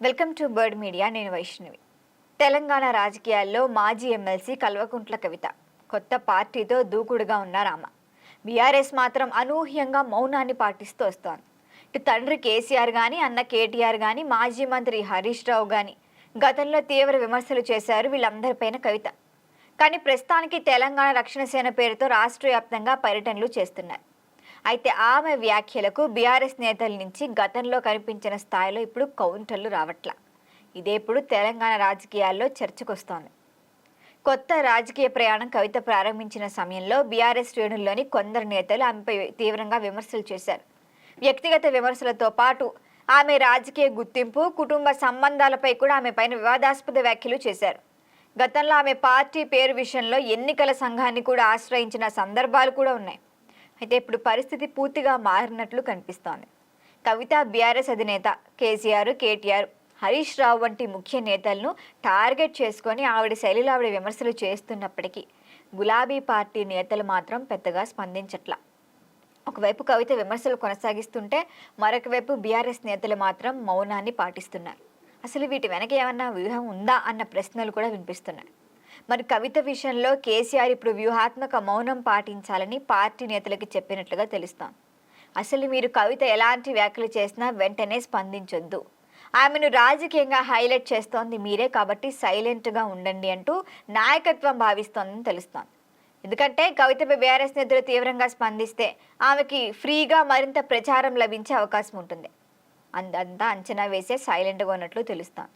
Welcome to bird media. నేను వైష్ణవి. తెలంగాణ రాజకీయాల్లో మాజీ ఎమ్మెల్సీ కల్వకుంట్ల కవిత కొత్త పార్టీతో దూకుడుగా ఉన్నారామ. BRS మాత్రం అనూహ్యంగా మౌనాన్ని పాటిస్తూ వస్తోంది. ఇటు తండ్రి KCR కానీ, అన్న KTR కానీ, మాజీ మంత్రి హరీష్ రావు కానీ గతంలో తీవ్ర విమర్శలు చేశారు వీళ్ళందరిపైన కవిత. కానీ ప్రస్తుతానికి తెలంగాణ రక్షణ సేన పేరుతో రాష్ట్ర వ్యాప్తంగా పర్యటనలు చేస్తున్నారు. అయితే ఆమె వ్యాఖ్యలకు BRS నేతల నుంచి గతంలో కనిపించిన స్థాయిలో ఇప్పుడు కౌంటర్లు రావట్లా. ఇదే ఇప్పుడు తెలంగాణ రాజకీయాల్లో చర్చకొస్తోంది. కొత్త రాజకీయ ప్రయాణం కవిత ప్రారంభించిన సమయంలో BRS శ్రేణుల్లోని కొందరు నేతలు ఆమెపై తీవ్రంగా విమర్శలు చేశారు. వ్యక్తిగత విమర్శలతో పాటు ఆమె రాజకీయ గుర్తింపు, కుటుంబ సంబంధాలపై కూడా ఆమె పైన వివాదాస్పద వ్యాఖ్యలు చేశారు. గతంలో ఆమె పార్టీ పేరు విషయంలో ఎన్నికల సంఘాన్ని కూడా ఆశ్రయించిన సందర్భాలు కూడా ఉన్నాయి. అయితే ఇప్పుడు పరిస్థితి పూర్తిగా మారినట్లు కనిపిస్తోంది. కవిత BRS అధినేత KCR, KTR, హరీష్ రావు వంటి ముఖ్య నేతలను టార్గెట్ చేసుకొని ఆవిడ శైలిలో ఆవిడ విమర్శలు చేస్తున్నప్పటికీ గులాబీ పార్టీ నేతలు మాత్రం పెద్దగా స్పందించట్లా. ఒకవైపు కవిత విమర్శలు కొనసాగిస్తుంటే మరొక వైపు BRS నేతలు మాత్రం మౌనాన్ని పాటిస్తున్నారు. అసలు వీటి వెనక ఏమన్నా వ్యూహం ఉందా అన్న ప్రశ్నలు కూడా వినిపిస్తున్నాయి. మరి కవిత విషయంలో KCR ఇప్పుడు వ్యూహాత్మక మౌనం పాటించాలని పార్టీ నేతలకు చెప్పినట్లుగా తెలుస్తోంది. అసలు మీరు కవిత ఎలాంటి వ్యాఖ్యలు చేసినా వెంటనే స్పందించొద్దు, ఆమెను రాజకీయంగా హైలైట్ చేస్తోంది మీరే కాబట్టి సైలెంట్గా ఉండండి అంటూ నాయకత్వం భావిస్తోందని తెలుస్తోంది. ఎందుకంటే కవితపై BRS నేతలు తీవ్రంగా స్పందిస్తే ఆమెకి ఫ్రీగా మరింత ప్రచారం లభించే అవకాశం ఉంటుంది. అంతా అంచనా వేసే సైలెంట్గా ఉన్నట్లు తెలుస్తోంది.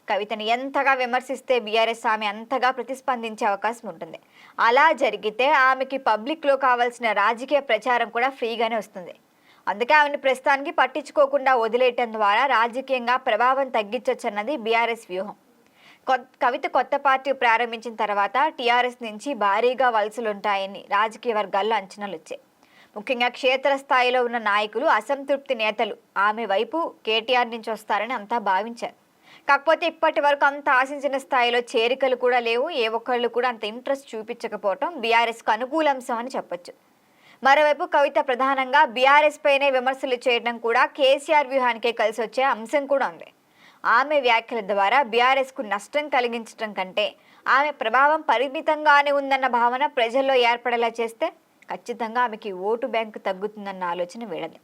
కవితను ఎంతగా విమర్శిస్తే BRS ఆమె అంతగా ప్రతిస్పందించే అవకాశం ఉంటుంది. అలా జరిగితే ఆమెకి పబ్లిక్లో కావాల్సిన రాజకీయ ప్రచారం కూడా ఫ్రీగానే వస్తుంది. అందుకే ఆమెను ప్రస్తుతానికి పట్టించుకోకుండా వదిలేయటం ద్వారా రాజకీయంగా ప్రభావం తగ్గించొచ్చన్నది BRS వ్యూహం. కవిత కొత్త పార్టీ ప్రారంభించిన తర్వాత TRS నుంచి భారీగా వలసలుంటాయని రాజకీయ వర్గాల్లో అంచనాలు వచ్చాయి. ముఖ్యంగా క్షేత్రస్థాయిలో ఉన్న నాయకులు, అసంతృప్తి నేతలు ఆమె వైపు KTR నుంచి వస్తారని అంతా భావించారు. కాకపోతే ఇప్పటి వరకు అంత ఆశించిన స్థాయిలో చేరికలు కూడా లేవు. ఏ ఒక్కళ్ళు కూడా అంత ఇంట్రెస్ట్ చూపించకపోవటం BRSకు అనుకూలాంశం అని చెప్పొచ్చు. మరోవైపు కవిత ప్రధానంగా BRS పైనే విమర్శలు చేయడం కూడా KCR వ్యూహానికే కలిసి వచ్చే అంశం కూడా ఉంది. ఆమె వ్యాఖ్యల ద్వారా BRSకు నష్టం కలిగించడం కంటే ఆమె ప్రభావం పరిమితంగానే ఉందన్న భావన ప్రజల్లో ఏర్పడేలా చేస్తే ఖచ్చితంగా ఆమెకి ఓటు బ్యాంకు తగ్గుతుందన్న ఆలోచన వీడది.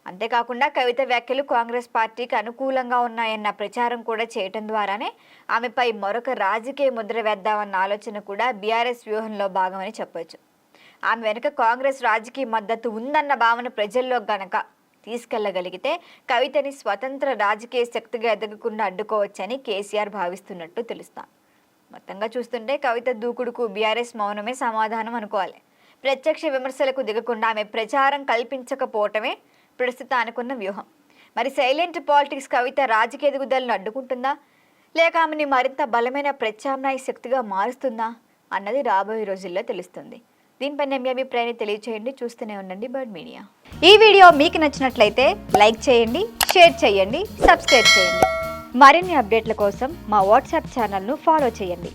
అంతేకాకుండా కవిత వ్యాఖ్యలు కాంగ్రెస్ పార్టీకి అనుకూలంగా ఉన్నాయన్న ప్రచారం కూడా చేయటం ద్వారానే ఆమెపై మరొక రాజకీయ ముద్ర వేద్దామన్న ఆలోచన కూడా BRS వ్యూహంలో భాగమని చెప్పొచ్చు. ఆమె వెనుక కాంగ్రెస్ రాజకీయ మద్దతు ఉందన్న భావన ప్రజల్లో గనక తీసుకెళ్లగలిగితే కవితని స్వతంత్ర రాజకీయ శక్తిగా ఎదగకుండా అడ్డుకోవచ్చని KCR భావిస్తున్నట్టు తెలుస్తాం. మొత్తంగా చూస్తుంటే కవిత దూకుడుకు BRS మౌనమే సమాధానం అనుకోవాలి. ప్రత్యక్ష విమర్శలకు దిగకుండా ఆమె ప్రచారం కల్పించకపోవటమే ప్రస్తుతం అనుకున్న వ్యూహం. మరి సైలెంట్ పాలిటిక్స్ కవిత రాజకీయ ఎదుగుదలను అడ్డుకుంటుందా, లేక ఆమెని మరింత బలమైన ప్రత్యామ్నాయ శక్తిగా మారుస్తుందా అన్నది రాబోయే రోజుల్లో తెలుస్తుంది. దీనిపైన మీ అభిప్రాయాన్ని తెలియచేయండి. చూస్తూనే ఉండండి బర్డ్ మీడియా. ఈ వీడియో మీకు నచ్చినట్లయితే లైక్ చేయండి, షేర్ చేయండి, సబ్స్క్రైబ్ చేయండి. మరిన్ని అప్డేట్ల కోసం మా వాట్సాప్ ఛానల్ను ఫాలో చేయండి.